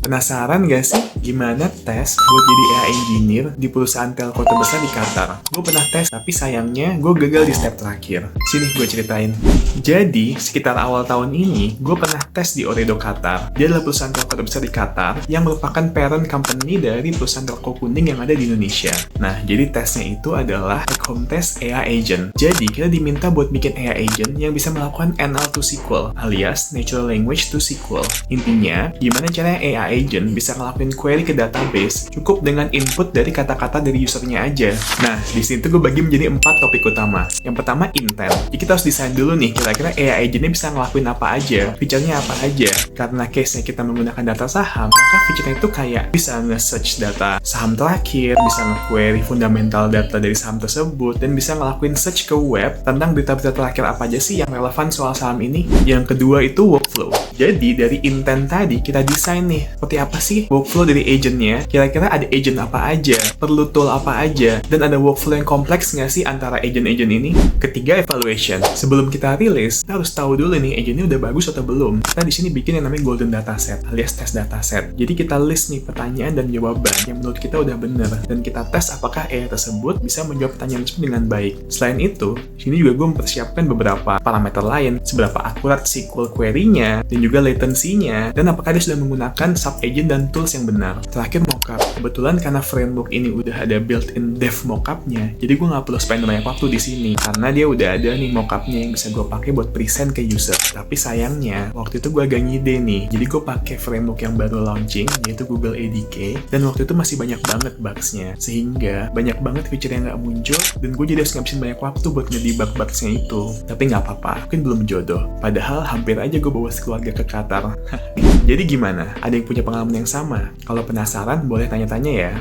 Penasaran gak sih gimana tes buat jadi AI engineer di perusahaan telco terbesar di Qatar? Gue pernah tes, tapi sayangnya gue gagal di step terakhir. Sini gue ceritain. Jadi, sekitar awal tahun ini, gue pernah tes di Ooredoo Qatar. Dia adalah perusahaan telco terbesar di Qatar yang merupakan parent company dari perusahaan telco kuning yang ada di Indonesia. Nah, jadi tesnya itu adalah take home test AI agent. Jadi, kita diminta buat bikin AI agent yang bisa melakukan NL to SQL, alias Natural Language to SQL. Intinya, gimana caranya AI agent bisa ngelakuin query ke database cukup dengan input dari kata-kata dari usernya aja. Nah, di sini tuh gue bagi menjadi 4 topik utama. Yang pertama, intent. Jadi kita harus desain dulu nih, kira-kira AI agent-nya bisa ngelakuin apa aja, feature-nya apa aja. Karena case-nya kita menggunakan data saham, maka feature-nya itu kayak bisa nge-search data saham terakhir, bisa nge-query fundamental data dari saham tersebut, dan bisa ngelakuin search ke web tentang berita-berita terakhir apa aja sih yang relevan soal saham ini. Yang kedua itu workflow. Jadi dari intent tadi, kita desain nih, seperti apa sih workflow dari agentnya, kira-kira ada agent apa aja, perlu tool apa aja, dan ada workflow yang kompleks nggak sih antara agent-agent ini. Ketiga, evaluation. Sebelum kita rilis, kita harus tahu dulu nih, agentnya udah bagus atau belum. Kita di sini bikin yang namanya golden dataset, alias test dataset. Jadi kita list nih pertanyaan dan jawaban yang menurut kita udah bener, dan kita tes apakah AI tersebut bisa menjawab pertanyaan tersebut dengan baik. Selain itu, sini juga gue mempersiapkan beberapa parameter lain, seberapa akurat SQL query-nya, dan juga latency-nya, dan apakah dia sudah menggunakan sub-agent dan tools yang benar. Terakhir, mockup. Kebetulan karena framework ini udah ada built-in dev mockup-nya, jadi gue nggak perlu spend banyak waktu di sini, karena dia udah ada nih mockup-nya yang bisa gue pakai buat present ke user. Tapi sayangnya, waktu itu gue agak ngide nih, jadi gue pakai framework yang baru launching, yaitu Google ADK, dan waktu itu masih banyak banget bugs-nya, sehingga banyak banget feature yang nggak muncul, dan gue jadi harus ngabisin banyak waktu buat ngedebug bugs-nya itu. Tapi nggak apa-apa, mungkin belum jodoh. Padahal hampir aja gue bawa keluarga ke Qatar. Jadi gimana? Ada yang punya pengalaman yang sama? Kalau penasaran, boleh tanya-tanya ya.